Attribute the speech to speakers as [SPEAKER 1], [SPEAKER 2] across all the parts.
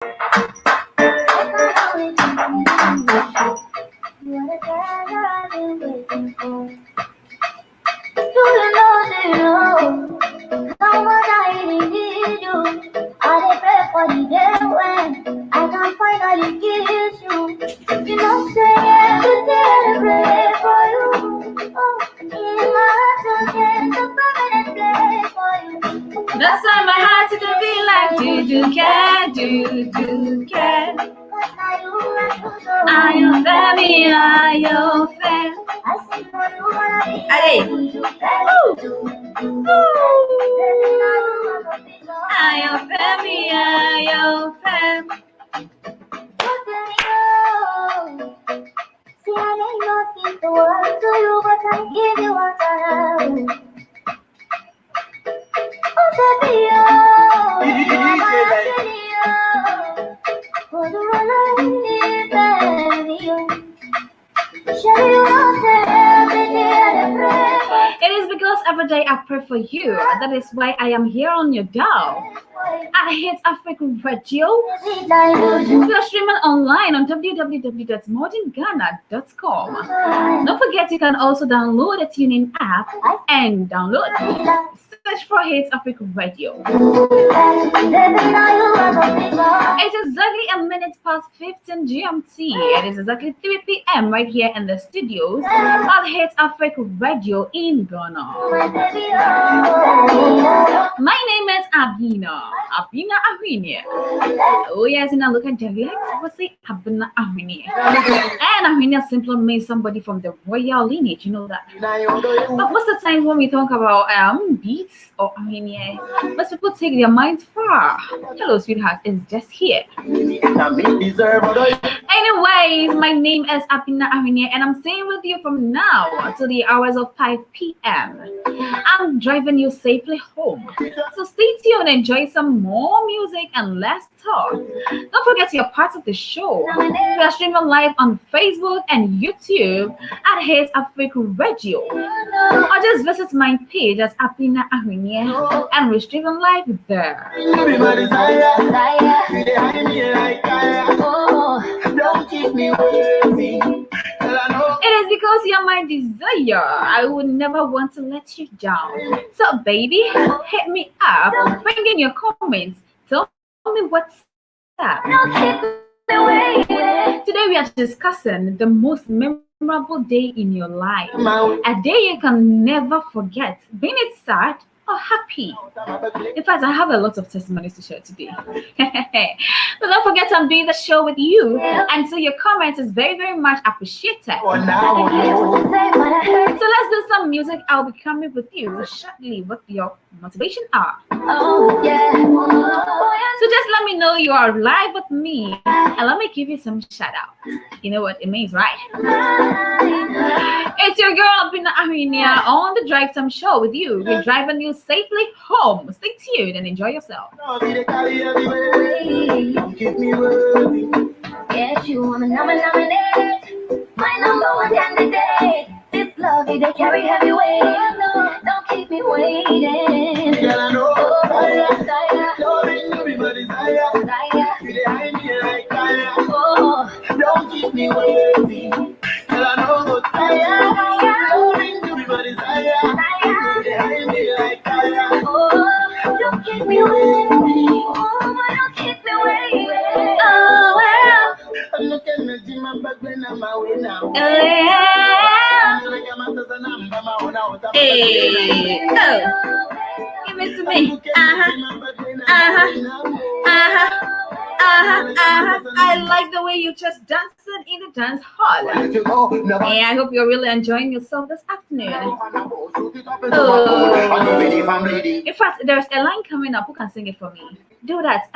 [SPEAKER 1] How much I really need you. I dey pray for the day when I can finally kiss you. You know, say every day I pray for you. Oh, in my heart again, the permanent place for you. That's why my heart to be like do care, do care. I am family, I am fan. I say for you wanna be. I am family, I am fan. See, I may not give the world to you, but I give you what I have. Oh, baby, it is because every day I pray for you. That is why I am here on your dial. I HitzAfrik Radio. We are streaming online on www.modernghana.com. Don't forget you can also download the TuneIn app and download. Search for HitzAfrik Radio. It's exactly a minute past 15 GMT. It is exactly 3 p.m. right here in the studios of HitzAfrik Radio in Ghana. My name is Abena. Ahwinie. Oh yes, and I look at dialect, we'll say Abena Ahwinie. And Ahwinie simply means somebody from the royal lineage, you know that. But most of the time when we talk about beats or Ahwinie, most people take their minds far. Hello, sweetheart, it's just here. Anyways, my name is Abena Ahwinie, and I'm staying with you from now until the hours of 5 p.m. I'm driving you safely home. So stay tuned and enjoy some more music and less talk. Don't forget you're part of the show. We are streaming live on Facebook and YouTube at HitzAfrik Radio. Or just visit my page at Abena Ahwinie and we're streaming live there. It is because you're my desire. I would never want to let you down. So, baby, hit me up. Bring in your comments. Tell me what's up. Today we are discussing the most memorable day in your life. A day you can never forget. Being it sad or happy. In fact, I have a lot of testimonies to share today. But don't forget I'm doing the show with you, and so your comments is very, very much appreciated. So let's do some music. I'll be coming with you shortly what your motivation are. So just let me know you are live with me, and let me give you some shout out. You know what it means, right? It's your girl Abena Ahwinie on the Drive Time Show with you. We're driving you safely home. Stay tuned and enjoy yourself. Yes, you want to nominate my number one candidate. This love they carry heavy weight. Don't keep me waiting. Don't keep me waiting. Don't keep me waiting. Don't keep me waiting. Oh well. I'm looking at you, my back when I'm away now. Hey, oh, give it to me. I like the way you just dancing in the dance hall. Hey, I hope you're really enjoying yourself this afternoon. In fact, there's a line coming up. Who can sing it for me? Do that.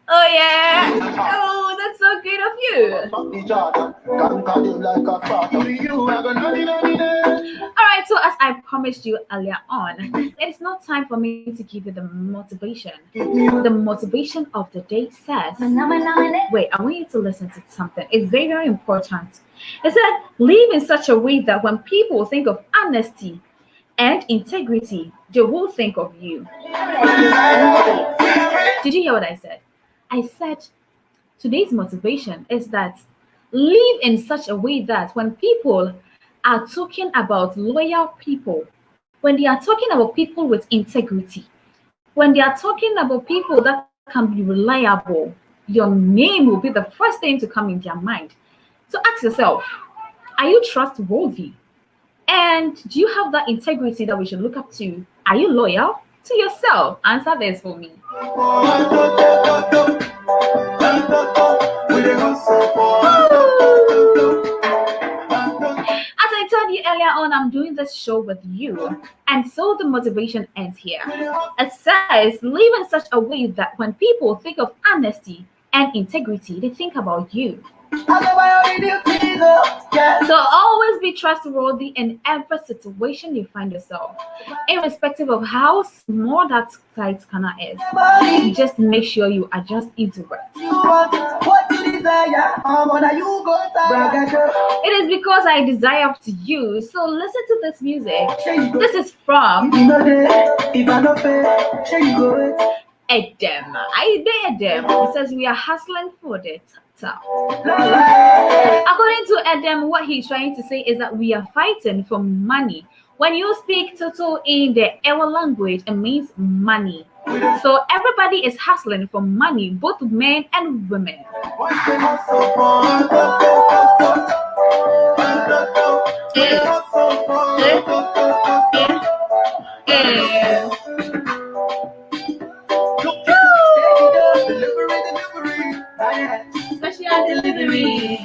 [SPEAKER 1] Oh yeah. Oh, that's so good of you. Alright, so as I promised you earlier on, it's not time for me to give you the motivation. The motivation of the day says, wait, I want you to listen to something. It's very, very important. It said, live in such a way that when people think of honesty and integrity, they will think of you. Did you hear what I said? I said today's motivation is that live in such a way that when people are talking about loyal people, when they are talking about people with integrity, when they are talking about people that can be reliable, your name will be the first thing to come in their mind. So ask yourself, are you trustworthy? And do you have that integrity that we should look up to? Are you loyal to yourself? Answer this for me. As I told you earlier on, I'm doing this show with you. And so the motivation ends here. It says, live in such a way that when people think of honesty and integrity, they think about you. So always be trustworthy in every situation you find yourself, irrespective of how small that tight corner is. Just make sure you adjust into it. It is because I desire to you. So listen to this music. This is from Edem. I did Edem. It says we are hustling for the top. According to Edem, what he's trying to say is that we are fighting for money. When you speak Toto in the Ewa language, it means money. So everybody is hustling for money, both men and women. Special delivery.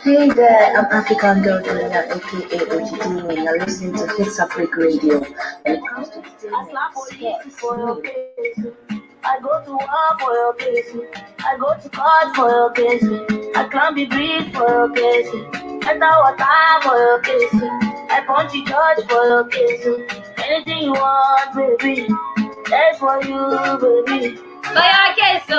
[SPEAKER 2] Hey there, I'm African Girl Julia, aka OGD, and you're listening to HitzAfrik Radio. And it comes to I go to war for your case. I go to court for your case. I climb the bridge for your case. Enter water for your case. I punch the judge for your case. Anything you want, baby, that's for you, baby.
[SPEAKER 1] For your case, oh,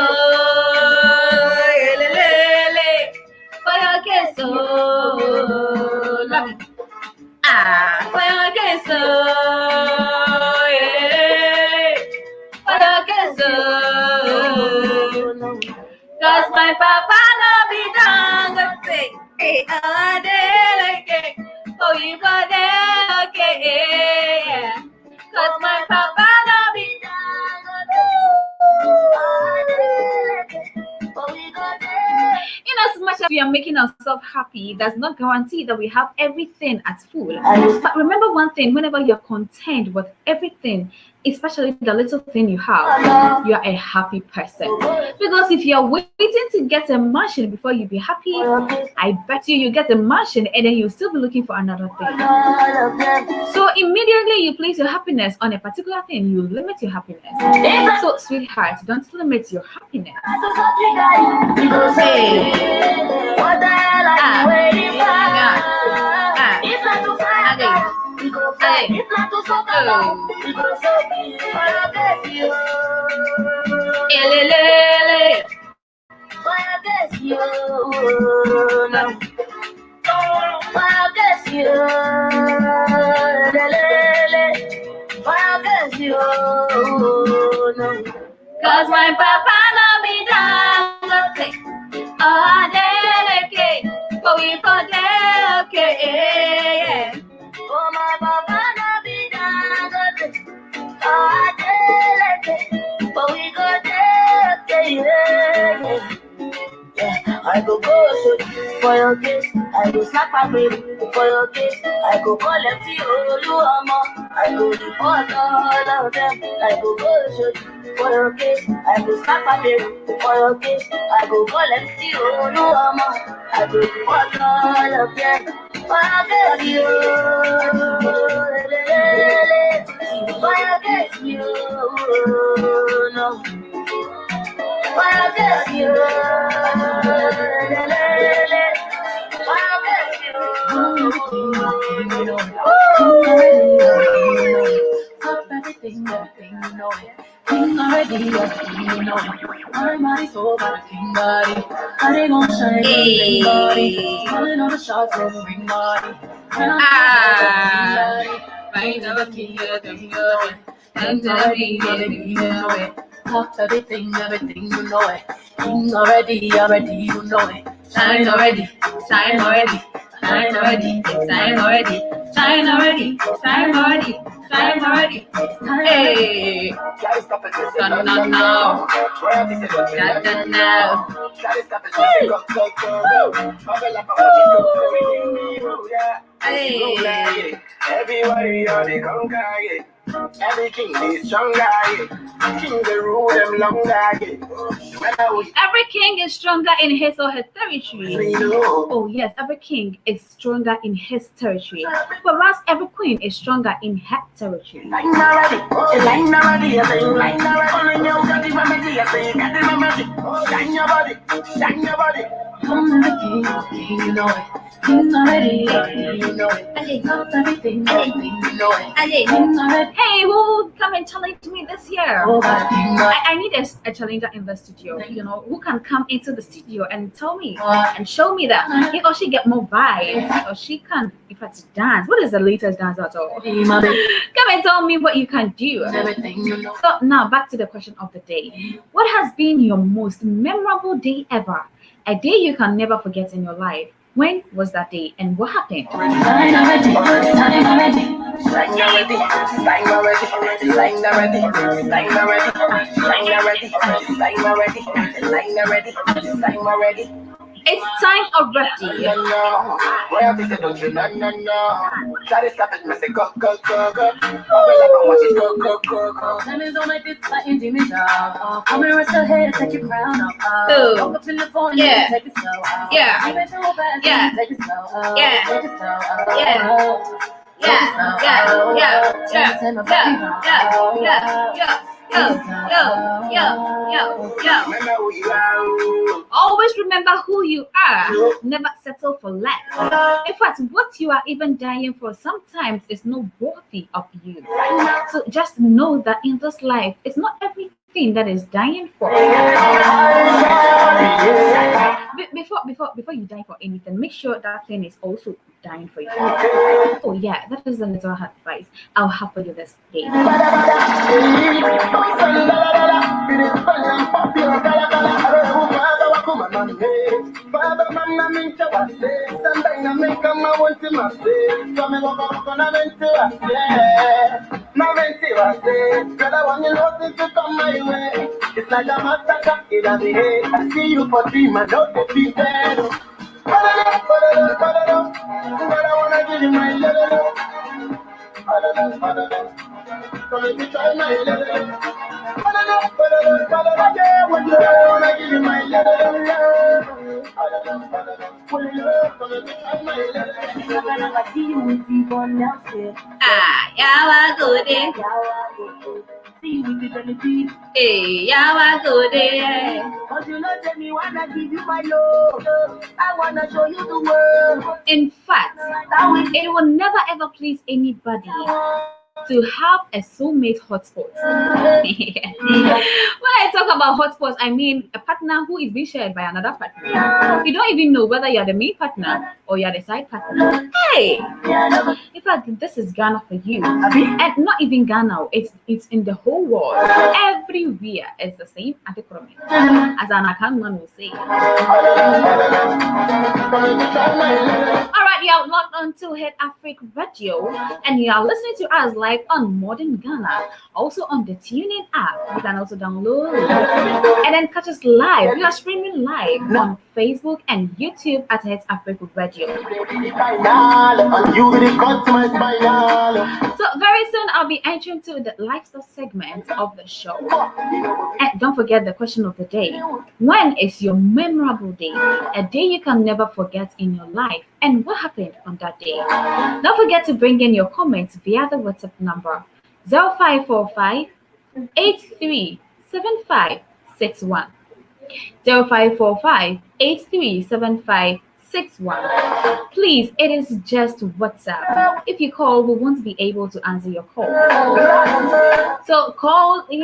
[SPEAKER 1] for your case, oh, love it. For your case, oh, for your case, oh. Cause my papa no be done, say, hey, okay, oh, you got there, okay, yeah. Cause my papa no be done, in as much as we are making ourselves happy, does not guarantee that we have everything at full. But remember one thing, whenever you're content with everything, especially the little thing you have, you are a happy person. Because if you're waiting to get a mansion before you be happy, I bet you get a mansion and then you'll still be looking for another thing. So immediately you place your happiness on a particular thing, you limit your happiness. So sweetheart, don't limit your happiness. Cause my papa no be done, oh, okay, but we forget, okay, yeah. Oh, my papa no be done, oh, okay, but we go there, okay, yeah. I go for your case. I go slap my baby for your case. I go call them to you, I go report all of them. I go for your case. I go slap my baby for your case. I go call them to you, I go report all of them. For your case, you know.
[SPEAKER 2] Everything, you know it. King already, you know it. My body's so bad, king body. I ain't gonna shine, king body. Calling all the shots, ring body. Right now, king, you know it. And already, you know it. Pop everything, you know it. King already, you know it. Shine already, shine already. Shine already, shine already, shine already, shine already, shine already. Hey, no, no, no, no, no. Hey, everybody on the conga, every king is stronger, king the rule them longer. Every king is stronger in his or her territory. Oh yes, every king is stronger in his territory. Whereas every queen is stronger in her territory. I'm the king, you know it. King already, you know it. Everything, you know it. Hey, who come and challenge me this year? I need a challenger in the studio. You know, who can come into the studio and tell me and show me that he or she get more vibes, or she can, if it's dance. What is the latest dance at all? Come and tell me what you can do. So now back to the question of the day. What has been your most memorable day ever? A day you can never forget in your life. When was that day and what happened? It's time already. Always remember who you are. Never settle for less. In fact, what you are even dying for sometimes is not worthy of you. So just know that in this life, it's not everything that is dying for. Before you die for anything, make sure that thing is also dying for you. Oh yeah, that is a little advice I'll have for you this day. It's like a massacre in the head. I see you for dream, I don't defeat them. But I wanna give you my love. So let me try my love. But I wanna give you my love. Ah, yawa good. Hey, yawa good. Cause you know tell me wanna give you my love. I wanna show you the world. In fact, it will never ever please anybody to have a soulmate hotspot. When I talk about hotspots, I mean a partner who is being shared by another partner. You don't even know whether you're the main partner or you're the side partner. Hey, in fact, this is Ghana for you, and not even Ghana. It's in the whole world. Everywhere is the same anti-corruption, as an account man will say. All right, you are logged on to HitzAfrik Radio, and you are listening to us live on Modern Ghana, also on the TuneIn app. You can also download and then catch us live. We are streaming live on Facebook and YouTube at HitzAfrik Radio. So very soon I'll be entering to the lifestyle segment of the show. And don't forget the question of the day. When is your memorable day? A day you can never forget in your life. And what happened on that day? Don't forget to bring in your comments via the WhatsApp number 0545 837561.
[SPEAKER 1] 0545-837561. Please, it is just WhatsApp. If you call, we won't be able to answer your call. So call in,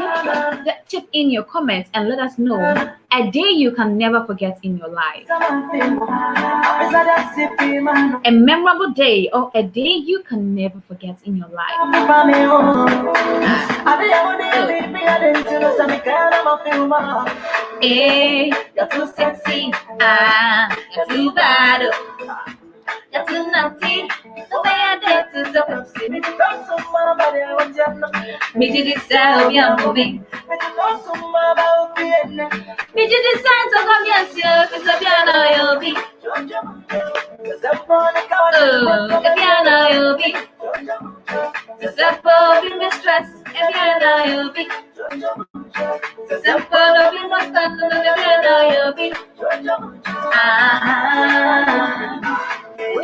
[SPEAKER 1] chip in your comments, and let us know a day you can never forget in your life. A memorable day or a day you can never forget in your life. Hey, you're too sexy. You're too bad. You're too naughty. The way I dance is so sexy. Me to decide you're moving. Me to decide to come yes, you. Cause if you're not, you'll be. The piano you'll be. The simple be mistress. If you're not, you'll be. The simple be must stand. The piano you'll be.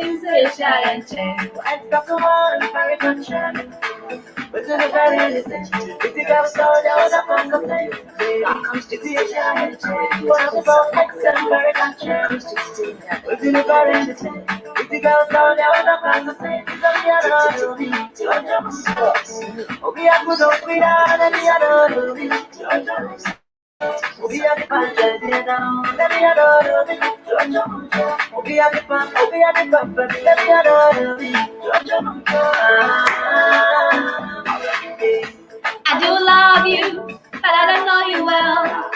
[SPEAKER 1] You say shy and change. I've got to one very good chance. But to the very least, if you got so down, I'm on the plane. Comes to see a shy and change. What I'm about, excellent, very good chance. But to the very least, if you got so down, I'm on the plane. So we are not to be. We are good, we are not to be. We are the fun, we are I do love you, but I don't know you well.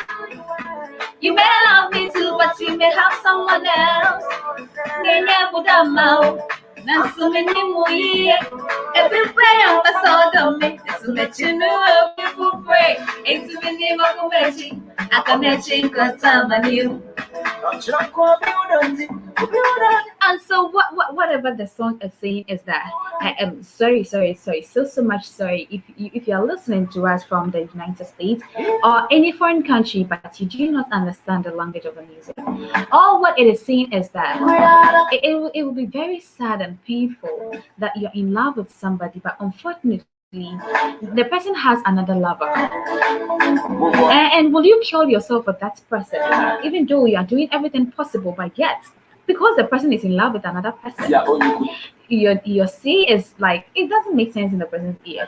[SPEAKER 1] You may love me too, but you may have someone else. Everywhere I'm a soda, it's to let you know a beautiful pray. It's to be name of Kumechi. I can let you go time and you. And so whatever the song is saying is that I am sorry, so much sorry if you are listening to us from the United States or any foreign country, but you do not understand the language of the music. All what it is saying is that it will be very sad and painful that you're in love with somebody, but unfortunately the person has another lover. And will you kill yourself for that person, even though you are doing everything possible, but yet because the person is in love with another person, your say is like it doesn't make sense in the person's ear.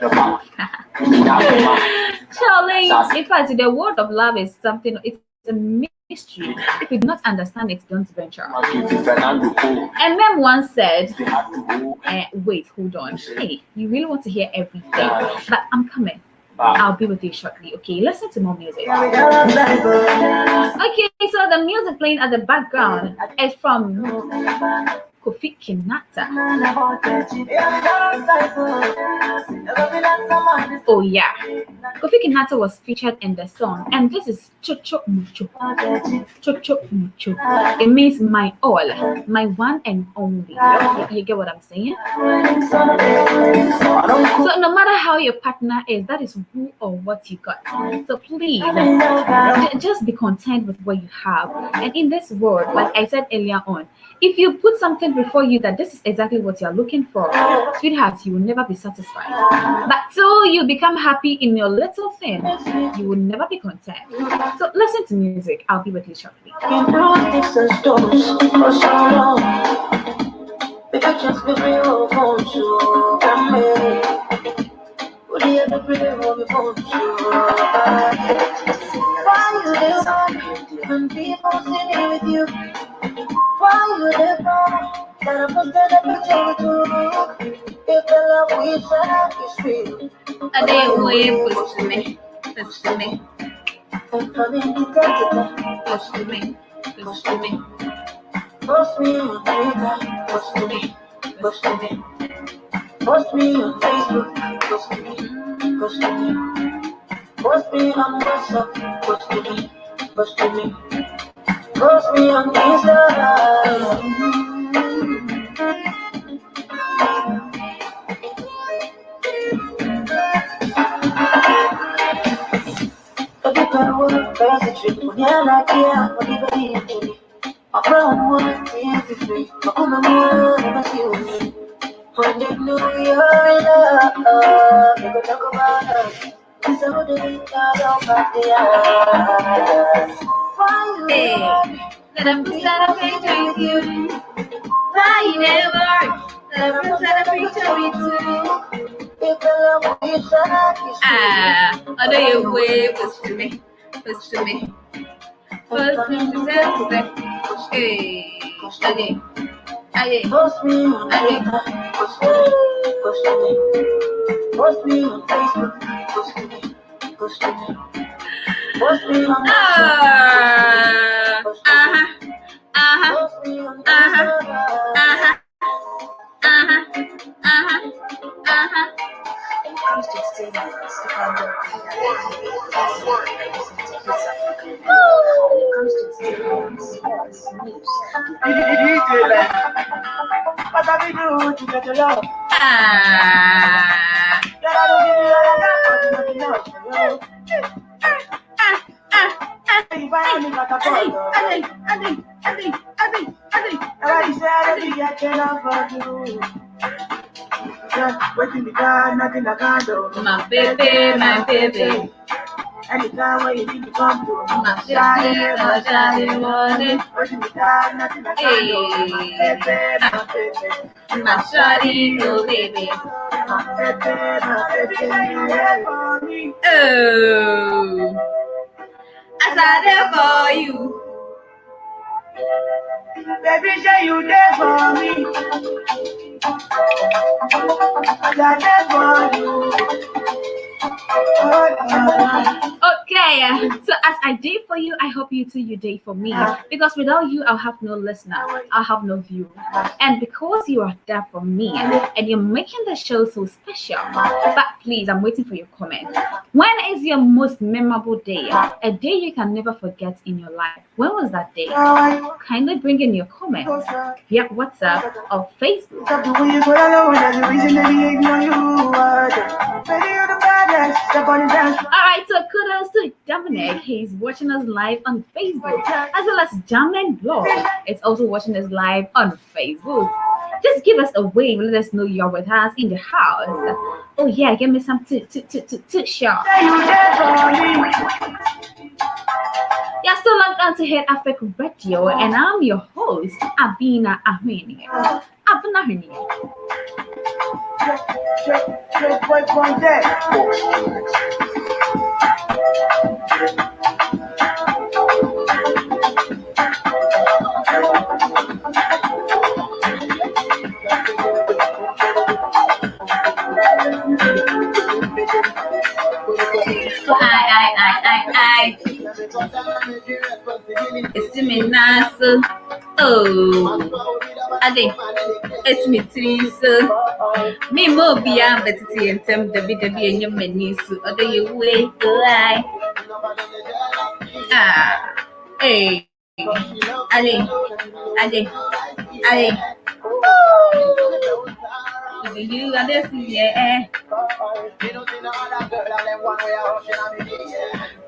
[SPEAKER 1] Charlie, in fact, the word of love is something. It's a mystery. If you do not understand it, don't venture. And then once said, wait, hold on. Hey, you really want to hear everything, but I'm coming. I'll be with you shortly. Okay, listen to more music. Okay, so the music playing at the background is from Kofi Kinata. Oh yeah, Kofi Kinata was featured in the song, and this is Chocho Mucho. Chocho Mucho. It means my all, my one and only. You get what I'm saying? So no matter how your partner is, that is who or what you got. So please, just be content with what you have. And in this world, like I said earlier on, if you put something before you that this is exactly what you're looking for, sweetheart, you will never be satisfied. But till you become happy in your little thing, you will never be content. So listen to music. I'll be with you shortly.
[SPEAKER 2] Why you there for? That I'm gonna picture with you. If the love we share is real,
[SPEAKER 1] A day away, push to me.
[SPEAKER 2] and coming to get it,
[SPEAKER 1] Push to me.
[SPEAKER 2] post me on Twitter, post me on Facebook, post me, post me on WhatsApp, post me on Instagram. Every time we pass the trip, when you're not here, when you believe in me, my brown one is free. My woman, I'm you me. When they know you're in love, we go talk about us. So they don't have the eyes. Why you
[SPEAKER 1] Hey, let them celebrate with you. Why you never? Let them celebrate with you. I know you way was to me. Was to me. First thing to say, hey, again. Again.
[SPEAKER 2] Post me on Facebook. Post me on what have you do to get your love? That I don't give you all I got, but nothing else. If I only got a phone, everybody said that we get enough for you. Just waiting the car, nothing I can't do.
[SPEAKER 1] My baby, my baby.
[SPEAKER 2] Anytime when you need to come to
[SPEAKER 1] My daddy wanted.
[SPEAKER 2] waiting the car, nothing I can't do.
[SPEAKER 1] My shawty, oh baby.
[SPEAKER 2] My baby, yeah, for me.
[SPEAKER 1] Oh, as I there for you.
[SPEAKER 2] Baby, say you there for me. I got there for you.
[SPEAKER 1] Okay, so as I did for you, I hope you too you did for me. Because without you, I'll have no listener, I'll have no view. And because you are there for me, and you're making the show so special. But please, I'm waiting for your comments. When is your most memorable day? A day you can never forget in your life. When was that day? Kindly bring in your comments via WhatsApp or Facebook.
[SPEAKER 2] Stop the way you go alone, there's a reason they behave on you. Baby, you're the baddest. Step on the dance.
[SPEAKER 1] Alright, so kudos to Dominic. He's watching us live on Facebook, as well as Jamlin Blog. It's also watching us live on Facebook. Just give us a wave, let us know you're with us in the house. Oh yeah, give me some shot.
[SPEAKER 2] Say you there for me.
[SPEAKER 1] You're still logged on to HitzAfrik Radio, and I'm your host, Abena Ahwinie. Abena Ahwinie.
[SPEAKER 2] Check boy from there.
[SPEAKER 1] I. It's me nice. Oh, I think it's me three. Me more beyond but it's in terms of the in your menu. Other you wait, lie. Hey, Ali. You understand? Yeah.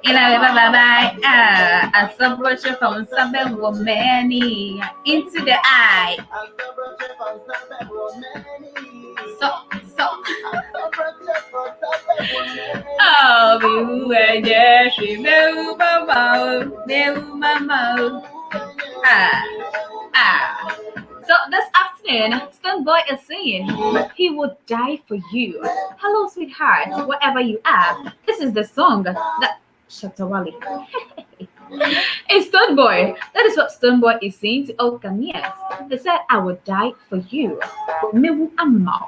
[SPEAKER 1] Bye. A subversion from some woman into the eye. So. Oh, we were there. She move my mouth. So this afternoon, Boy is saying he would die for you. Hello, sweetheart, wherever you are. This is the song that Shatawali. It's Boy. That is what Boy is saying to all Ghanaians. He said, I would die for you. Mewu Amao.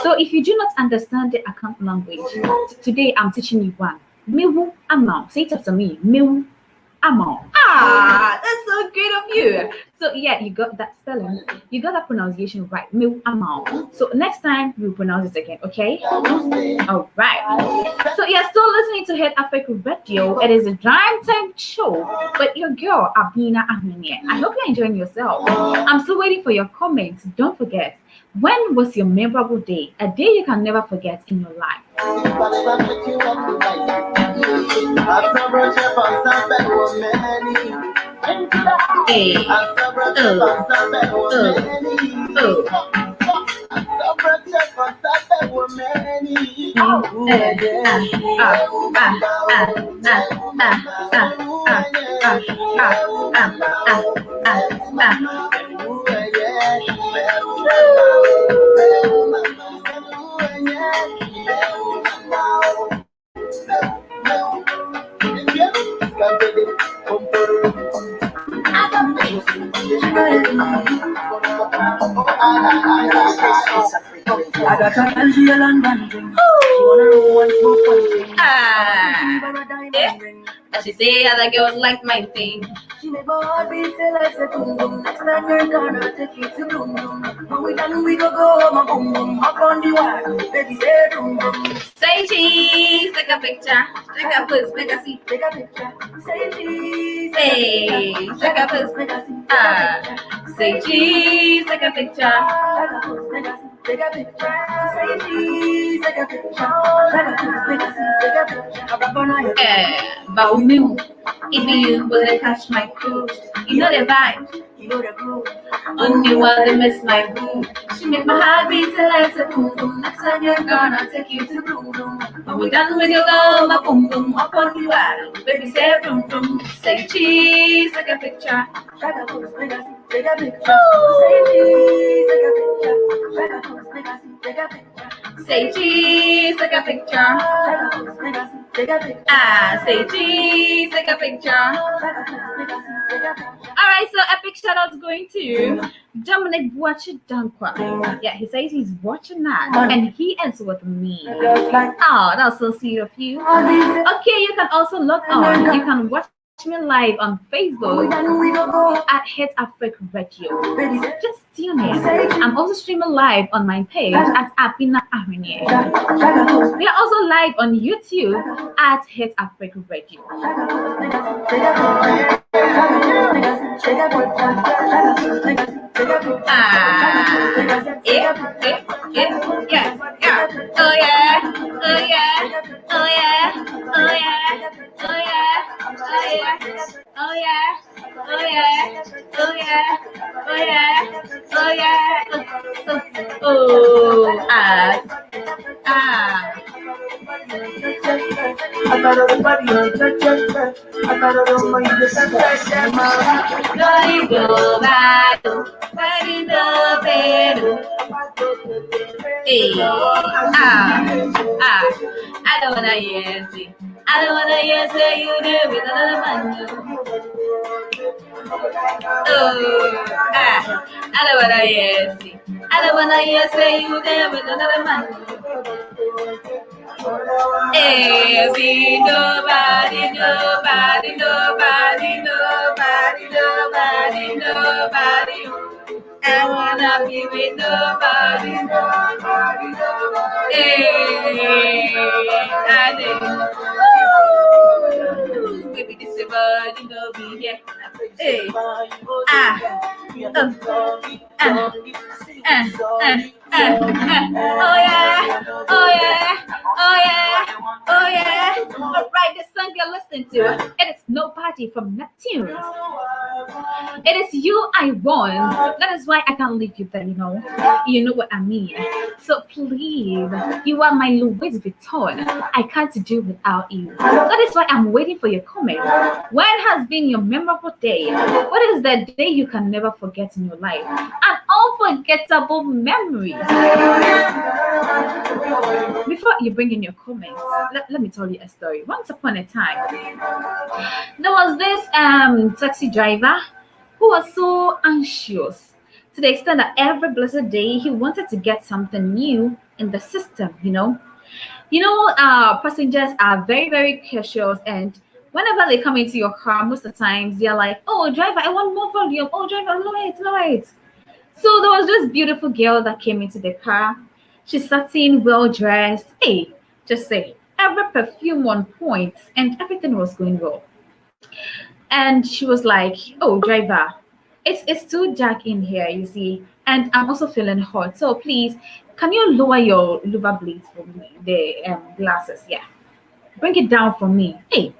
[SPEAKER 1] So if you do not understand the account language, today I'm teaching you one. Mewu Amao. Say it after me. Mewu Amao. That's so great of you. So yeah, you got that spelling. You got that pronunciation right. Mewu Amao. So next time we'll pronounce it again, okay? All right. So you're still listening to HitzAfrik Radio. It is a drive time show, but your girl Abena Ahwinie. I hope you're enjoying yourself. I'm still waiting for your comments. Don't forget. When was your memorable day? A day you can never forget in your life. Hey.
[SPEAKER 2] I got a girl, she a London thing. She wanna know one smoke one thing.
[SPEAKER 1] And she say other girls like my thing.
[SPEAKER 2] She make my heart beat feel like a boom boom. Next time you're gonna take it to boom boom. When we done, we go home a boom boom. Up on the wire, baby say boom boom.
[SPEAKER 1] Say cheese, take a picture. Take a puss, make a see.
[SPEAKER 2] Take a picture. Say cheese.
[SPEAKER 1] Hey, take a puss,
[SPEAKER 2] Make a see.
[SPEAKER 1] say cheese, take a picture.
[SPEAKER 2] Take a picture. Say cheese. Take a picture. Take a picture.
[SPEAKER 1] But me, if you will catch my cruise, you know the vibe.
[SPEAKER 2] You know the groove.
[SPEAKER 1] Only one to miss my boo. She make my heart beat till like a boom boom. Next time you're gonna take you to boom boom. When we done with your love, my boom boom. Up on you out, baby say boom boom. Say cheese, take a picture.
[SPEAKER 2] Take a picture. Say cheese. Take a picture. Take a picture.
[SPEAKER 1] Say cheese, take a picture.
[SPEAKER 2] Take a picture.
[SPEAKER 1] Say cheese, take a picture. Alright, so epic shout out going to Dominic Dankwa. Yeah, he says he's watching that and he is with me. Oh, that's so sweet of you. Okay, you can also log on. You can watch me live on Facebook at HitzAfrik Radio. Just tune in. I'm also streaming live on my page at Abena Ahwinie. We are also live on YouTube at HitzAfrik Radio. I don't wanna hear it. I don't wanna hear say you there with another man. I don't wanna hear it. I don't wanna hear say you there with another man. See nobody, nobody, nobody, nobody, nobody, nobody. I wanna be with nobody, nobody, nobody. Baby, this is body, no be here. Oh yeah, oh yeah, oh yeah, oh yeah. Alright, the song you're listening to, it is Nobody from Neptune. It is you I want. That is why I can't leave you there, you know. You know what I mean. So please, you are my Louis Vuitton. I can't do without you. That is why I'm waiting for your comment. When has been your memorable day? What is the day you can never forget in your life? An unforgettable memory. Before you bring in your comments, let me tell you a story. Once upon a time, there was this taxi driver who was so anxious to the extent that every blessed day he wanted to get something new in the system, you know. Passengers are very, very cautious, and whenever they come into your car, most of the times they're like, "Oh, driver, I want more volume. Oh, driver, lower it." So there was this beautiful girl that came into the car. She sat in well dressed. Hey, just say every perfume on point, and everything was going well. And she was like, "Oh, driver, it's too dark in here, you see, and I'm also feeling hot. So please, can you lower your louver blades for me? The glasses, yeah. Bring it down for me." Hey,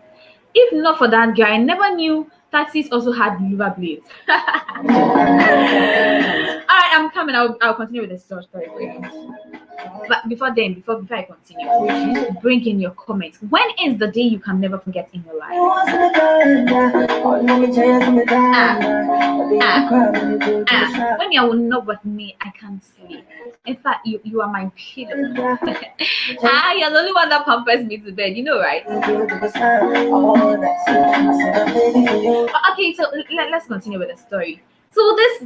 [SPEAKER 1] if not for that guy, I never knew taxis also had louver blades. All right, I'm coming. I'll continue with the story for you. But before I continue, bring in your comments. When is the day you can never forget in your life? When you will not with me, I can't sleep. In fact, you are my pillow. You're the only one that pampers me to bed. You know, right? Okay, so let's continue with the story. So this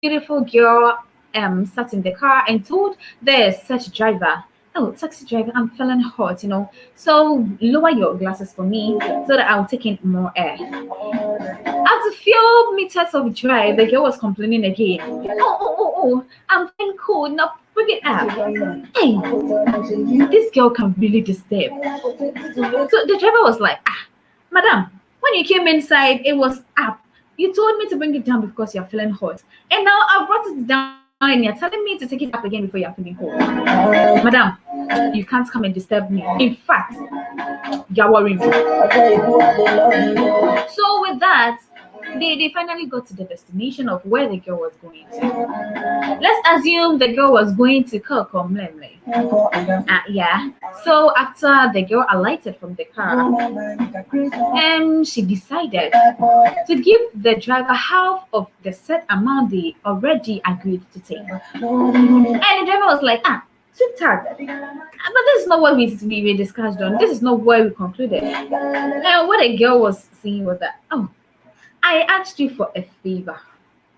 [SPEAKER 1] beautiful girl sat in the car and told the taxi driver, "Oh, taxi driver, I'm feeling hot, So lower your glasses for me so that I'll take in more air." After a few meters of drive, the girl was complaining again. Oh, I'm feeling cold. Now bring it up. Hey, this girl can really disturb. So the driver was like, madam, when you came inside, it was up. You told me to bring it down because you're feeling hot. And now I brought it down and you're telling me to take it up again before you're feeling cold. Madam, you can't come and disturb me. In fact, you're worrying me. So with that, they finally got to the destination of where the girl was going to. Let's assume the girl was going to Kokomlemle. Yeah. So after the girl alighted from the car, she decided to give the driver half of the set amount they already agreed to take. And the driver was like, sweetheart, but this is not what we discussed on. This is not where we concluded. And what the girl was saying was that, I asked you for a favor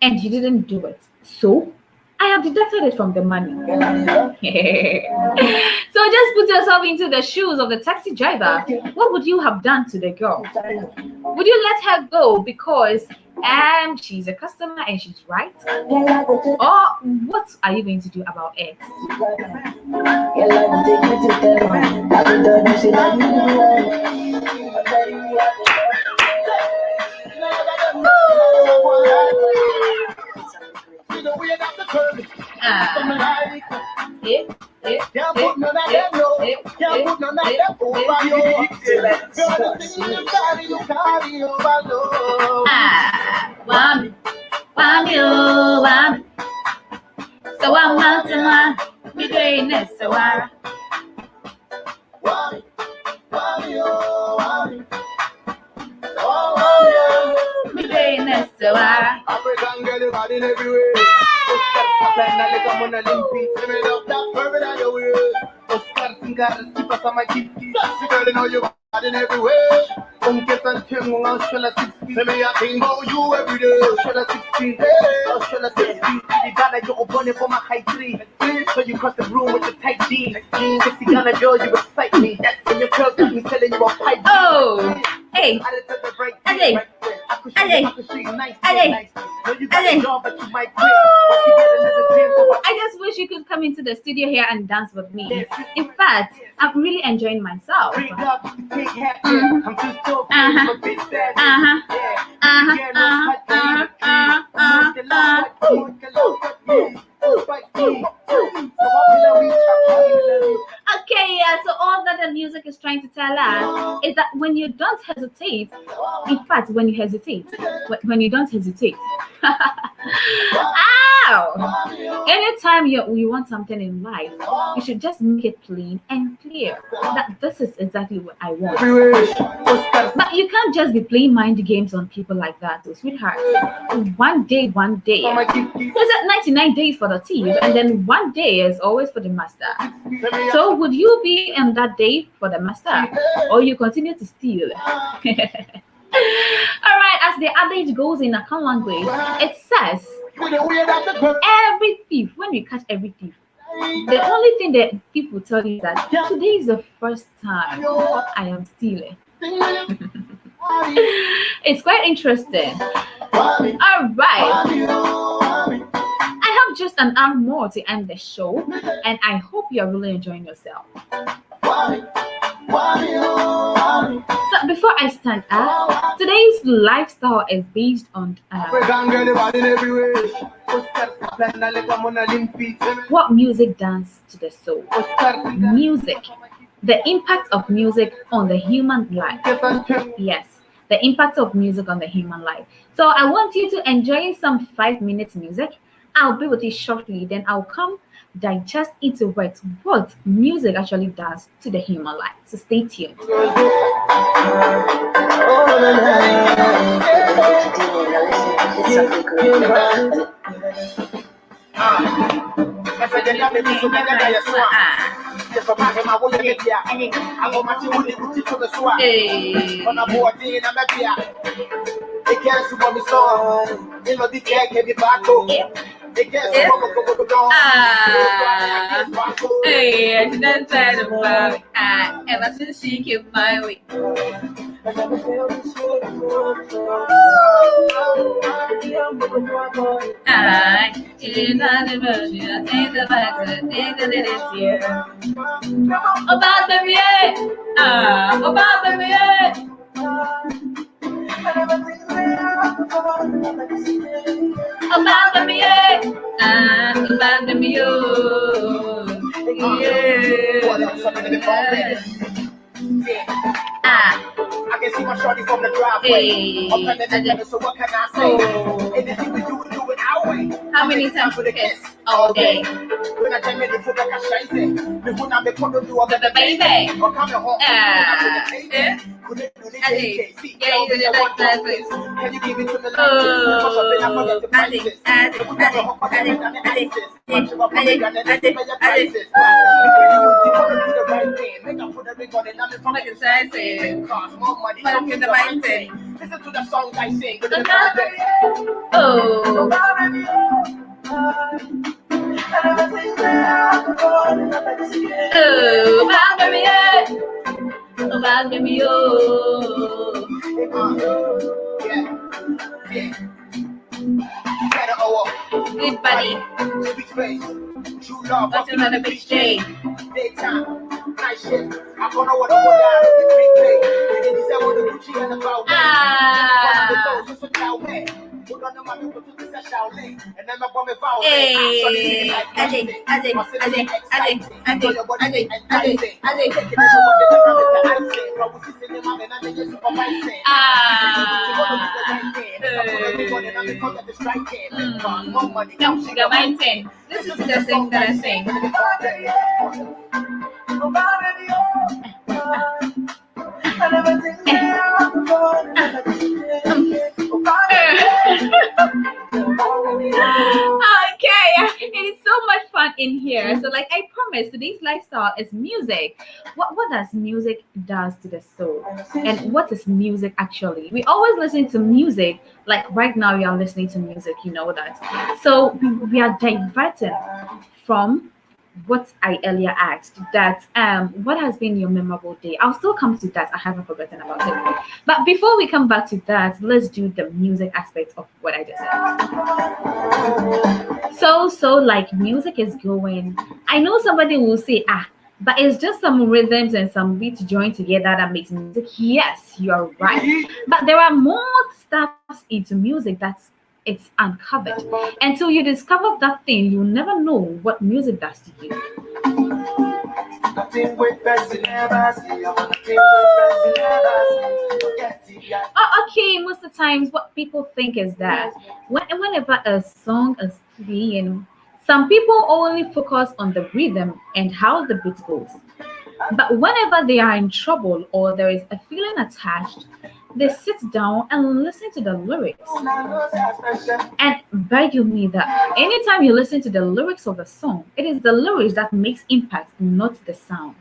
[SPEAKER 1] and you didn't do it. So I have deducted it from the money. So just put yourself into the shoes of the taxi driver. What would you have done to the girl? Would you let her go because she's a customer and she's right? Or what are you going to do about it? So I'm not the one be doing this, so
[SPEAKER 2] African girl, body everywhere. Like I'm on Olympics. Let me love that perfect on your way. Oscar Singar, keep us on my keep. Sexy girl, know you body everywhere. Get on Tim, I'll show us 60. Let me think about you every day. Show us 60. I'll show us 60. You gotta go up on it for my high tree. So you cross the room with the tight jeans. 60 Ghana girl, you excite me. That's when your girl got me telling you a pipe.
[SPEAKER 1] Oh, hey, I just wish you could come into the studio here and dance with me. In fact, I'm really enjoying myself. Okay, yeah, so all that the music is trying to tell us is that when you don't hesitate, in fact, when you hesitate, when you don't hesitate, ow! Anytime you want something in life, you should just make it plain and clear that this is exactly what I want. But you can't just be playing mind games on people like that, so sweetheart. One day. There's 99 days for the thief, and then one day is always for the master. So would you be on that day for the master, or you continue to steal? All right, as the adage goes in Akan language, it says, every thief, when we catch every thief, the only thing that thief will tell you is that today is the first time I am stealing. It's quite interesting. All right. I have just an hour more to end the show, and I hope you're really enjoying yourself. So before I stand up, today's lifestyle is based on what music does to the soul. Music. The impact of music on the human life. Yes, the impact of music on the human life. So I want you to enjoy some 5 minutes music. I'll be with you shortly. Then I'll come digest into what music actually does to the human life. So stay tuned. Hey, that's about ever since she came my way. In another version, take the back, take the this year. About the about the about I can see my shorty from the driveway. So what can I say? Anything we do it our way. How many times for the kiss all day? When I tell you the food like a shite, the food I'm the condo do of the baby. Or coming home. Can you give it to me listen to the songs I sing. Good buddy. Sweet face. True love. What's another big J? Daytime. Night shift. I'm gonna want to go down with the big play. You can decide what the Gucci and about. This is the thing that I sing. Okay, it is so much fun in here. So, like I promised, today's lifestyle is music. What does music does to the soul, and what is music actually? We always listen to music. Like right now, we are listening to music. You know that. So we are diverting from what I earlier asked, that what has been your memorable day? I'll still come to that. I haven't forgotten about it. But before we come back to that, let's do the music aspect of what I just said. So like music is going. I know somebody will say, but it's just some rhythms and some beats joined together that makes music. Yes, you are right. But there are more stuff into music that's it's uncovered. Until you discover that thing, you never know what music does to you. Okay, most of the times what people think is that whenever a song is playing, some people only focus on the rhythm and how the beat goes. But whenever they are in trouble or there is a feeling attached, they sit down and listen to the lyrics. And beg you me that anytime you listen to the lyrics of a song, it is the lyrics that makes impact, not the sound.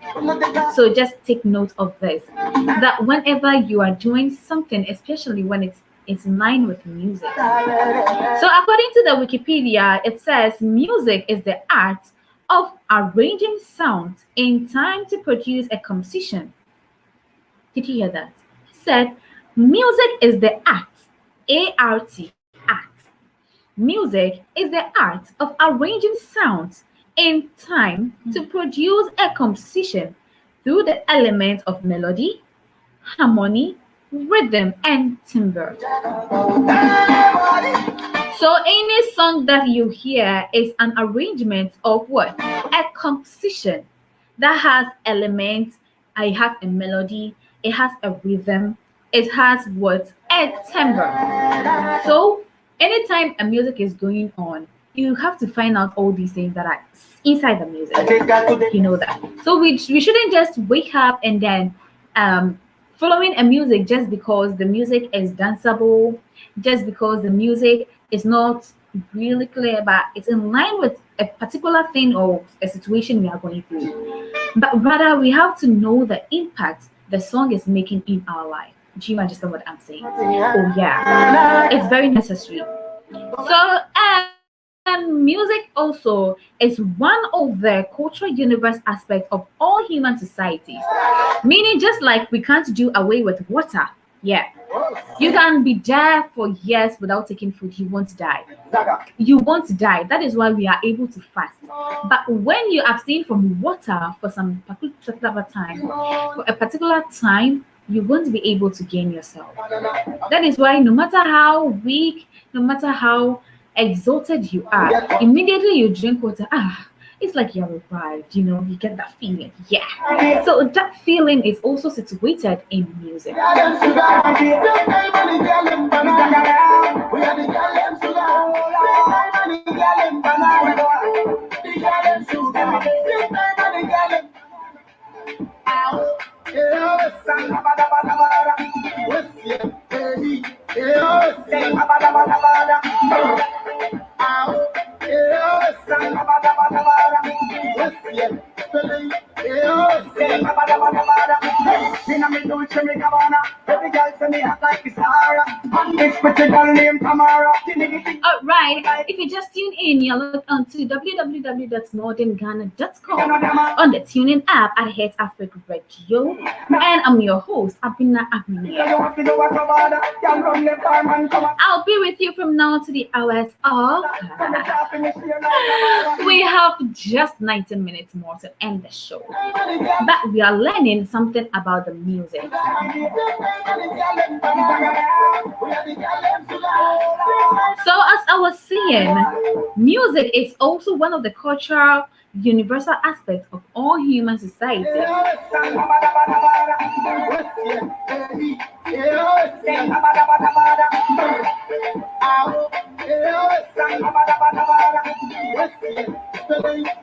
[SPEAKER 1] So just take note of this, that whenever you are doing something, especially when it's in line with music. So according to the Wikipedia, it says music is the art of arranging sounds in time to produce a composition. Did you hear that? It said music is the art, A-R-T, art. Music is the art of arranging sounds in time to produce a composition through the elements of melody, harmony, rhythm, and timbre. So any song that you hear is an arrangement of what? A composition that has elements. I have a melody, it has a rhythm, it has what? A timbre. So anytime a music is going on, you have to find out all these things that are inside the music. You know that. So we shouldn't just wake up and then following a music just because the music is danceable, just because the music is not really clear, but it's in line with a particular thing or a situation we are going through. But rather, we have to know the impact the song is making in our life. Do you understand what I'm saying? Oh, yeah. It's very necessary. So, and music also is one of the cultural universe aspects of all human societies. Meaning, just like we can't do away with water. Yeah. You can be there for years without taking food, you won't die. You won't die. That is why we are able to fast. But when you abstain from water for some particular time, for a particular time, you won't be able to gain yourself. That is why no matter how weak, no matter how exhausted you are, immediately you drink water, it's like you're revived, you get that feeling. Yeah. So that feeling is also situated in music. All right, if you just tune in, you look onto www.modernghana.com on the tuning app at HitzAfrik Radio, and I'm your host, Abena Ahwinie. I'll be with you from now to the hours of. We have just 19 minutes more to end the show, but we are learning something about the music. So, as I was saying, music is also one of the cultural universal aspects of all human society.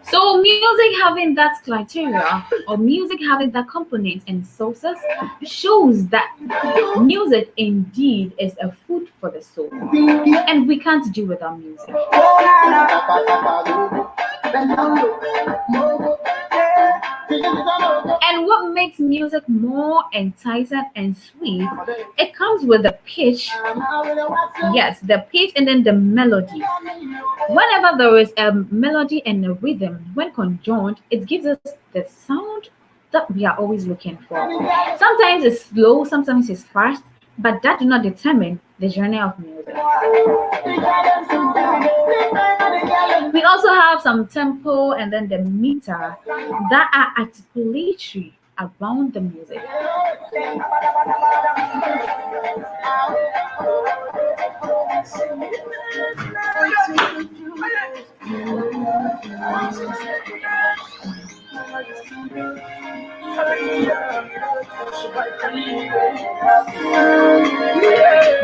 [SPEAKER 1] So music having that criteria or music having that component and sources shows that music indeed is a food for the soul, and we can't do without music. And what makes music more enticing and sweet, it comes with the pitch. Yes, the pitch and then the melody. Whenever there is a melody and a rhythm, when conjoined, it gives us the sound that we are always looking for. Sometimes it's slow, sometimes it's fast, but that do not determine the journey of music. We also have some tempo and then the meter that are articulatory around the music.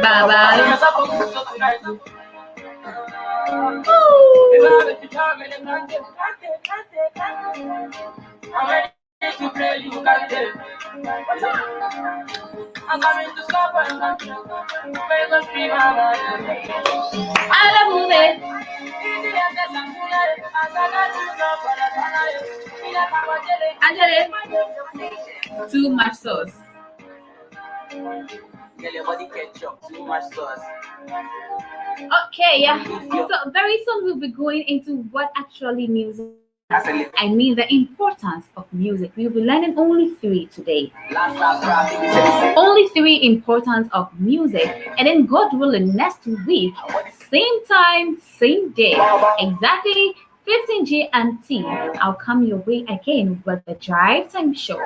[SPEAKER 1] Bye bye.
[SPEAKER 2] To play you got it. I'm coming to stop and make us be my
[SPEAKER 1] I love it. Angele, too much sauce.
[SPEAKER 2] Your body ketchup, too much sauce.
[SPEAKER 1] Okay, yeah. So very soon we'll be going into what actually music. I mean the importance of music. We'll be learning only 3 today. Only 3 importance of music, and then God willing, next week, same time, same day, exactly 15 GMT, I'll come your way again with the Drive Time Show.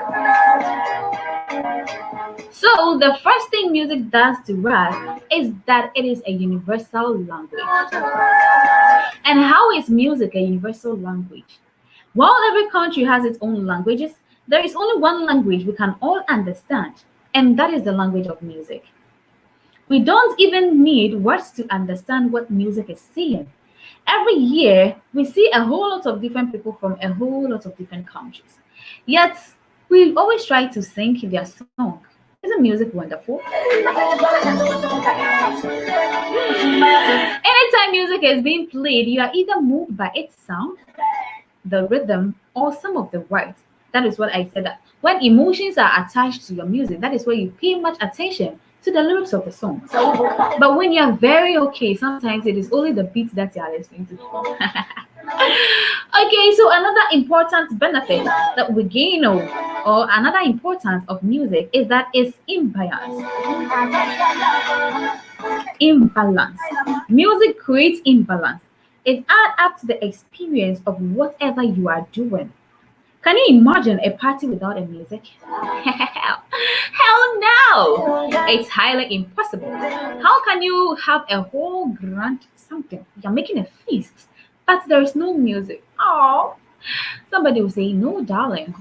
[SPEAKER 1] So the first thing music does to us is that it is a universal language. And how is music a universal language? While every country has its own languages, there is only one language we can all understand, and that is the language of music. We don't even need words to understand what music is saying. Every year, we see a whole lot of different people from a whole lot of different countries. Yet, we always try to sing their song. Isn't music wonderful? Anytime music is being played, you are either moved by its sound, the rhythm, or some of the words. That is what I said. That when emotions are attached to your music, that is where you pay much attention to the lyrics of the song. But when you're very okay, sometimes it is only the beats that you are listening to. Okay, so another important benefit that we gain or another importance of music is that it's imbalance. Imbalance. Music creates imbalance. It adds up to the experience of whatever you are doing. Can you imagine a party without a music? Hell no! It's highly impossible. How can you have a whole grand something? You're making a feast, but there is no music. Oh, somebody will say, no, darling.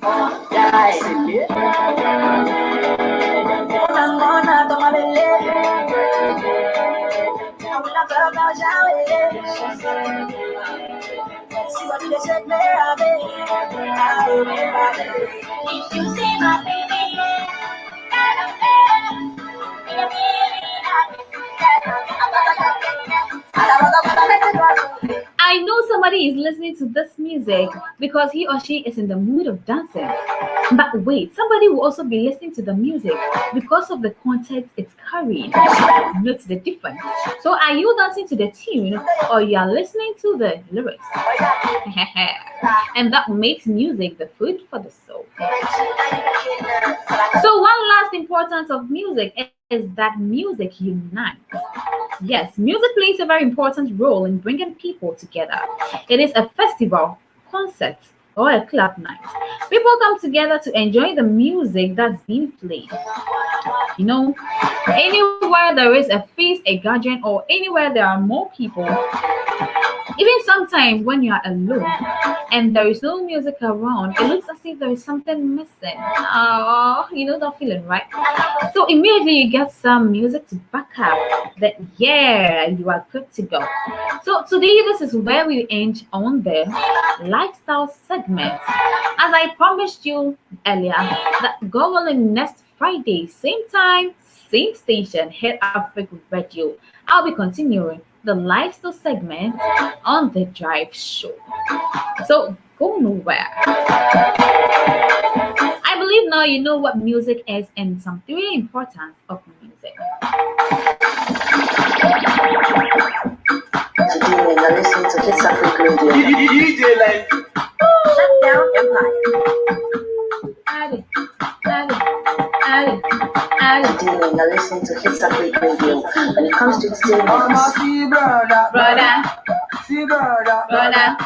[SPEAKER 2] If you see my baby,
[SPEAKER 1] I know somebody is listening to this music because he or she is in the mood of dancing. But wait, somebody will also be listening to the music because of the content it's carrying. Note the difference. So are you dancing to the tune or you are listening to the lyrics? And that makes music the food for the soul. So one last importance of music is that music unites. Yes, music plays a very important role in bringing people together. It is a festival, concert, or a club night. People come together to enjoy the music that's being played. You know, anywhere there is a feast, a gathering, or anywhere there are more people, even sometimes when you are alone and there is no music around, it looks as if there is something missing. Oh, you know that feeling, right? So immediately you get some music to back up that, yeah, you are good to go. So today, this is where we end on the lifestyle segment. As I promised you earlier, that go willing next Friday, same time, same station, HitzAfrik Radio. I'll be continuing the lifestyle segment on the Drive Show. So go nowhere. I believe now you know what music is and some really importance of music.
[SPEAKER 2] Today we are listening to HitzAfrik Radio. Shut down Empire. Today we are listening to HitzAfrik Radio. When it comes to today,
[SPEAKER 3] See brother, see brother,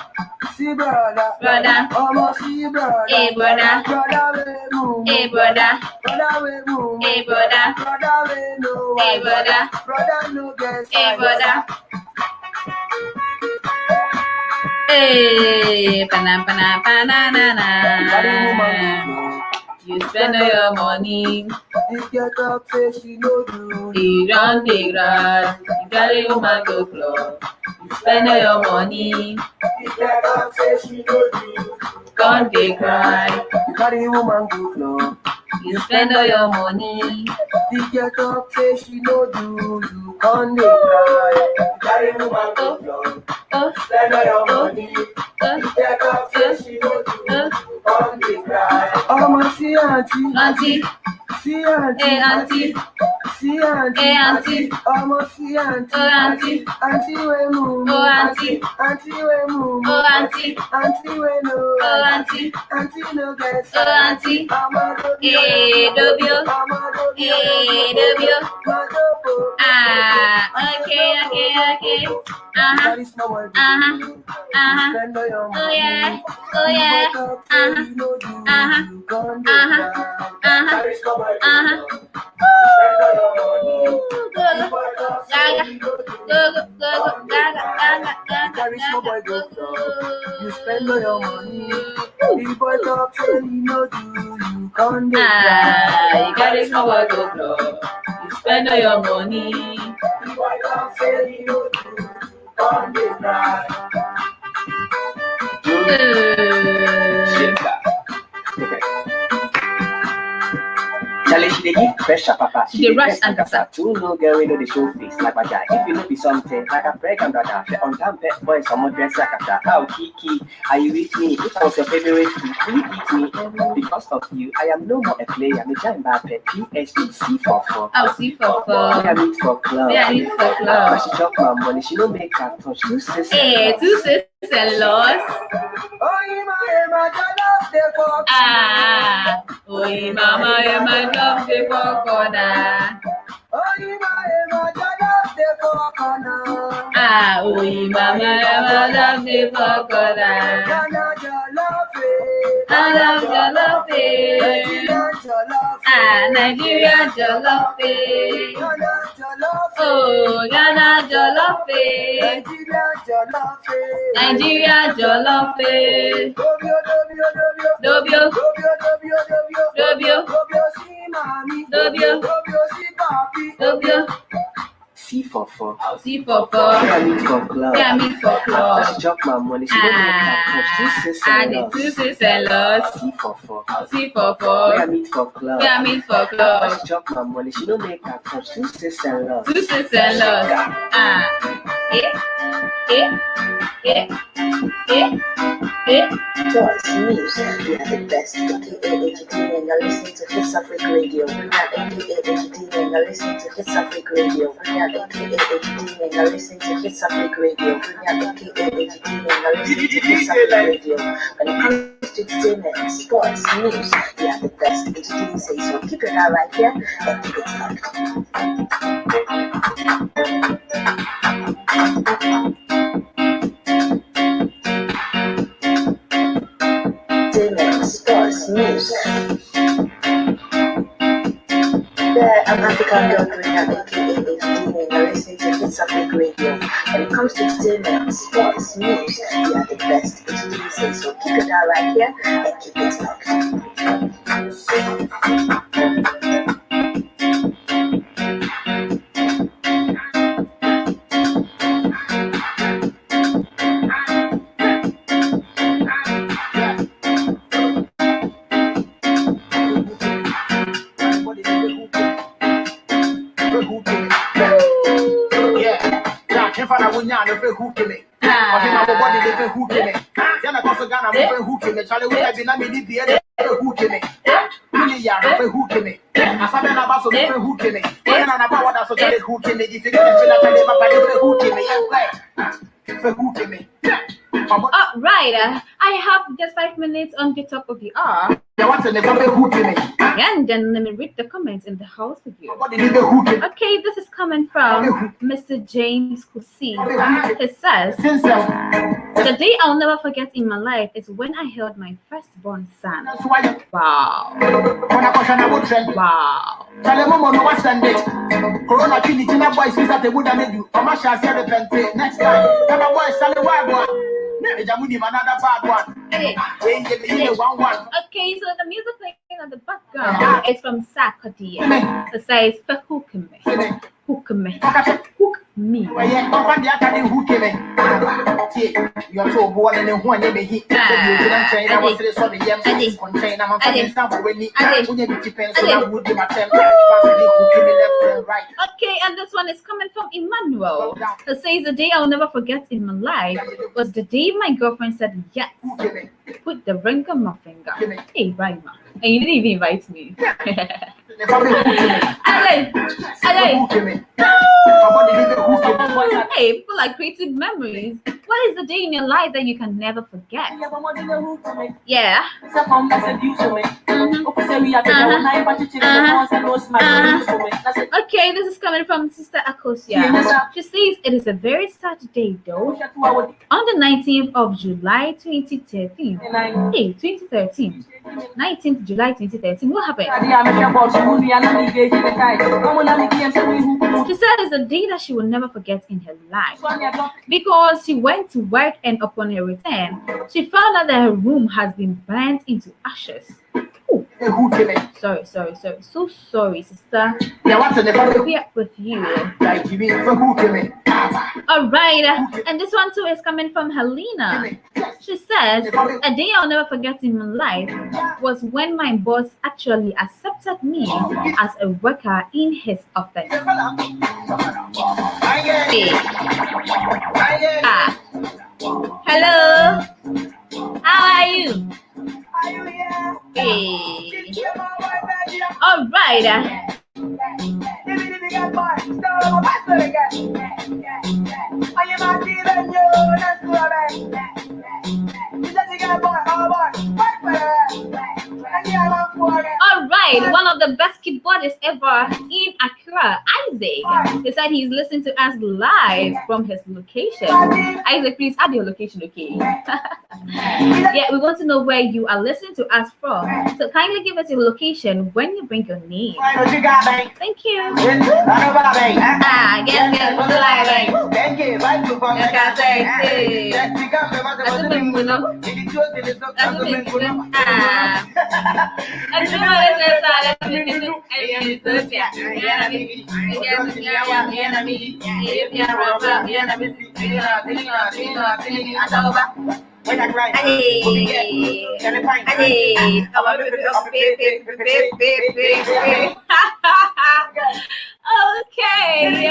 [SPEAKER 3] see brother, almost see brother,
[SPEAKER 1] Hey brother,
[SPEAKER 3] brother we move,
[SPEAKER 1] hey brother,
[SPEAKER 3] brother we move,
[SPEAKER 1] hey brother,
[SPEAKER 3] brother we know,
[SPEAKER 1] hey brother,
[SPEAKER 3] brother no get
[SPEAKER 1] hey brother. Hey, banana, banana. You spend all your money,
[SPEAKER 3] You get up, say she no do,
[SPEAKER 1] you run the grass, you carry woman go club. You spend all your money,
[SPEAKER 3] you get up, say she no do,
[SPEAKER 1] gone they cry.
[SPEAKER 3] you carry woman go club.
[SPEAKER 1] You spend all your money,
[SPEAKER 3] You get up, say she no do, you can't dey cry. You carry woman go club,
[SPEAKER 1] oh,
[SPEAKER 3] spend all your money.
[SPEAKER 1] oh,
[SPEAKER 3] You get up, say she no do, you can't dey cry. Ọmọ sí àǹtí,
[SPEAKER 1] auntie,
[SPEAKER 3] sí àǹtí,
[SPEAKER 1] hey auntie,
[SPEAKER 3] sí àǹtí,
[SPEAKER 1] hey auntie,
[SPEAKER 3] ọmọ sí àǹtí,
[SPEAKER 1] oh auntie,
[SPEAKER 3] àǹtí wey mú,
[SPEAKER 1] oh auntie,
[SPEAKER 3] àǹtí wey mú,
[SPEAKER 1] oh auntie,
[SPEAKER 3] àǹtí wey no,
[SPEAKER 1] oh auntie,
[SPEAKER 3] àǹtí no get
[SPEAKER 1] oh auntie,
[SPEAKER 3] ọmọ
[SPEAKER 1] hey dobio,
[SPEAKER 3] ọmọ
[SPEAKER 1] hey dobio.
[SPEAKER 3] Madopo.
[SPEAKER 1] Okay. Uh-huh,
[SPEAKER 3] That is not what we
[SPEAKER 1] uh-huh,
[SPEAKER 3] do.
[SPEAKER 1] uh-huh.
[SPEAKER 3] Spend all your
[SPEAKER 1] Oh
[SPEAKER 3] money.
[SPEAKER 1] yeah,
[SPEAKER 3] You wake up, say
[SPEAKER 1] uh-huh,
[SPEAKER 3] you know do,
[SPEAKER 1] uh-huh,
[SPEAKER 3] you gone dey
[SPEAKER 1] uh-huh,
[SPEAKER 3] cry.
[SPEAKER 1] uh-huh,
[SPEAKER 3] That is not what we
[SPEAKER 1] uh-huh.
[SPEAKER 3] do. Spend all your money.
[SPEAKER 1] Go,
[SPEAKER 3] You wake up, say
[SPEAKER 1] gaga,
[SPEAKER 3] you know do,
[SPEAKER 1] go,
[SPEAKER 3] you gone dey
[SPEAKER 1] gaga,
[SPEAKER 3] cry.
[SPEAKER 1] gaga,
[SPEAKER 3] That is not what
[SPEAKER 1] gaga,
[SPEAKER 3] we do. You spend all your money. You wake up, say you know do, you gone dey cry.
[SPEAKER 1] you gotta know what go club. You spend all your money.
[SPEAKER 3] You wake up, say you know do, you
[SPEAKER 4] Charlie, she dey give pressure, papa.
[SPEAKER 1] She dey rush and
[SPEAKER 4] answer. Two no girl we know the show face like a guy. If you know be something like a pregnant brother, on time pet boy, someone dress like a cat. How Kiki, are you with me? If I was your favorite, will you beat me? Because of you, I am no more a player. Me giant bad pet. PhD C for four.
[SPEAKER 1] Oh, C for four.
[SPEAKER 4] I meet for club.
[SPEAKER 1] Yeah, I need for club.
[SPEAKER 4] But she chop my money. She don't make her touch. Two sisters.
[SPEAKER 1] Hey, two sisters lost. Ah, oi mama, you might love the coconut. Ah, oi mama, you might love the coconut. I love jollofe. Ah, Nigeria jollofe. Oh, Ghana jollofe. Nigeria jollofe. Dobio, dobio, dobio, dobio.
[SPEAKER 4] C for four.
[SPEAKER 1] C for four.
[SPEAKER 4] Yeah, meet for club.
[SPEAKER 1] Yeah, meet for club.
[SPEAKER 4] She chop my money. She don't make her touch. Two
[SPEAKER 1] And the two sisters lost.
[SPEAKER 4] C for four.
[SPEAKER 1] C for four.
[SPEAKER 4] Yeah, meet for club.
[SPEAKER 1] Yeah, meet for club.
[SPEAKER 4] She chop my money. She don't make her touch. Two sisters lost.
[SPEAKER 1] Two sisters lost. Ah, eh, eh, eh, eh, eh.
[SPEAKER 2] Towards news, we are the best. AKA Entertainment, and you're listening to HitzAfrik Radio. We are AKA Entertainment, and you're listening to HitzAfrik Radio. We are AKA Entertainment, and you're listening to HitzAfrik Radio. We are AKA Entertainment, and you're listening to HitzAfrik Radio. When it comes to entertainment, sports, news, we are the best. Entertainment says so. Keep your eye right here and keep it locked. Sports news. There, I'm African girl Greener, aka Ahwinie, and listening to HitzAfrik Radio. When it comes to entertainment, sports news, we are the best. Entertainment says so. Keep it out right here and keep it locked.
[SPEAKER 1] All right, I have just 5 minutes on the top of the hour. And then let me read the comments in the house with you. Okay, this is coming from Mr. James Kusi. It says, the day I'll never forget in my life is when I held my firstborn son. Wow. Wow. Okay, so the music playing in the background is from Sakadi. It says, hook me. Hook me. Hook me.
[SPEAKER 4] You're so bored and then one day he
[SPEAKER 1] Okay, and this one is coming from Emmanuel. It says, the day I'll never forget in my life was the day my girlfriend said yes. Put the ring on my finger. Hey, right, ma. And you didn't even invite me. Hey, people are creating memories. What is the day in your life that you can never forget? Yeah. Okay, this is coming from Sister Akosia. She says it is a very sad day though. On the 19th of July 2013. Hey, 2013. 19th July 2013. What happened? She said it's a day that she will never forget in her life because she went to work and upon her return, she found out that her room has been burnt into ashes. Ooh. Sorry. So sorry, sister. We are with you. All right, and this one too is coming from Helena. She says, a day I'll never forget in my life was when my boss actually accepted me as a worker in his office. Hey. Hello. How are you? Hey. All right. All right, one of the best keyboardists ever in Accra, Isaac. He said he's listening to us live from his location. Isaac, please add your location, okay? Yeah, we want to know where you are listening to us from. So kindly give us your location when you bring your name. Thank you. Okay.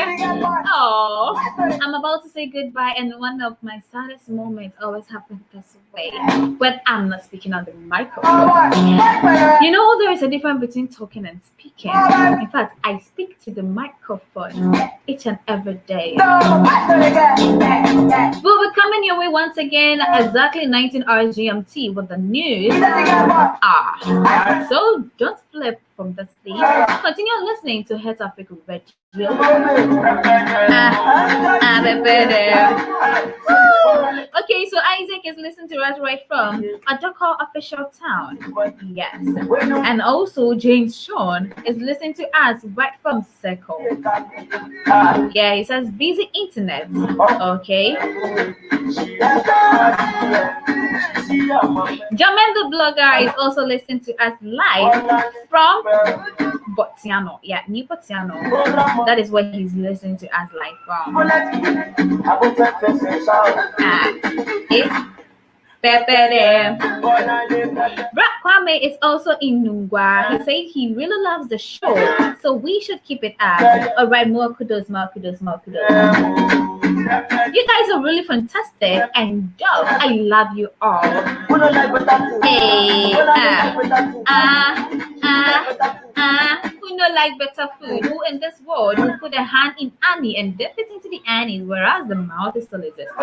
[SPEAKER 1] Oh, I'm about to say goodbye, and one of my saddest moments always happens this way when I'm not speaking on the microphone. You know, there is a difference between talking and speaking. In fact, I speak to the microphone each and every day. We'll be coming your way once again, exactly 19 hours GMT with the news. So don't flip from this, please. Continue listening to HitzAfrik Radio. Okay, so Isaac is listening to us right from Adoko Official Town. Yes. And also James Sean is listening to us right from Circle. Yeah, he says busy internet. Okay. Jermaine the blogger is also listening to us live from Botiano. Yeah, New Botiano. That is where he's listening to us live from. Brad Kwame is also in Nungwa. He said he really loves the show, so we should keep it up. All right, more kudos, more kudos, more kudos. You guys are really fantastic and dope. I love you all. Hey, who no like better food? Who in this world will put a hand in Annie and dip it into the Annie, whereas the mouth is still existing?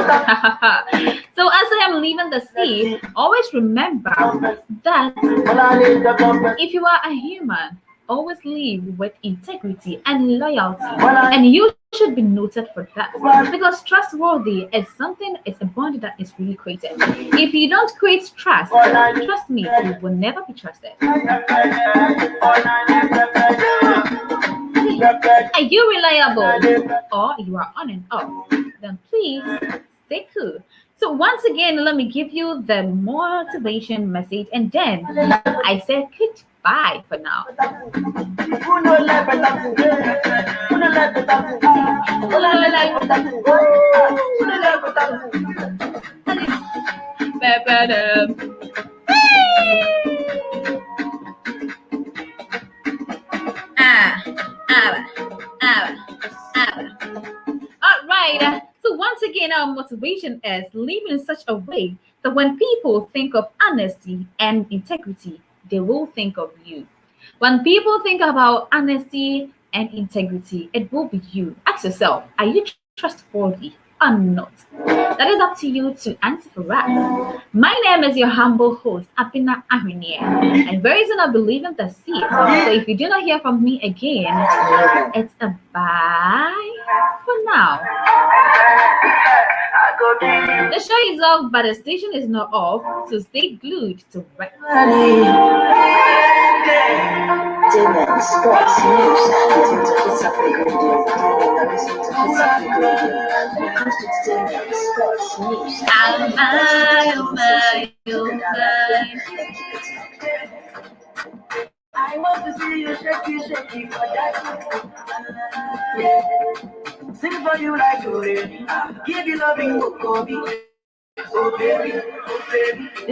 [SPEAKER 1] So as I am leaving the sea, always remember that if you are a human, always live with integrity and loyalty, and you should be noted for that, because trustworthy is something, it's a bond that is really created. If you don't create trust, trust me, you will never be trusted. Are you reliable, or you are on and off? Then please stay cool. So once again, let me give you the motivation message, and then I say goodbye for now. All right. So once again, our motivation is living in such a way that when people think of honesty and integrity, they will think of you. When people think about honesty and integrity, it will be you. Ask yourself, are you trustworthy or not? That is up to you to answer for us. My name is your humble host, Abena Ahwinie, and very soon I'll be leaving the seat. So if you do not hear from me again, it's a bye for now. The show is off, but the station is not off, so stay glued to Rex.
[SPEAKER 2] Entertainment, sports, news, listen to HitzAfrik Radio. Listen to HitzAfrik Radio. When it comes to entertainment, sports, news, I want to see you shake it for that. Yeah.
[SPEAKER 3] Sing for you like Kobe. Give you loving, oh Kobe. Oh baby, oh baby.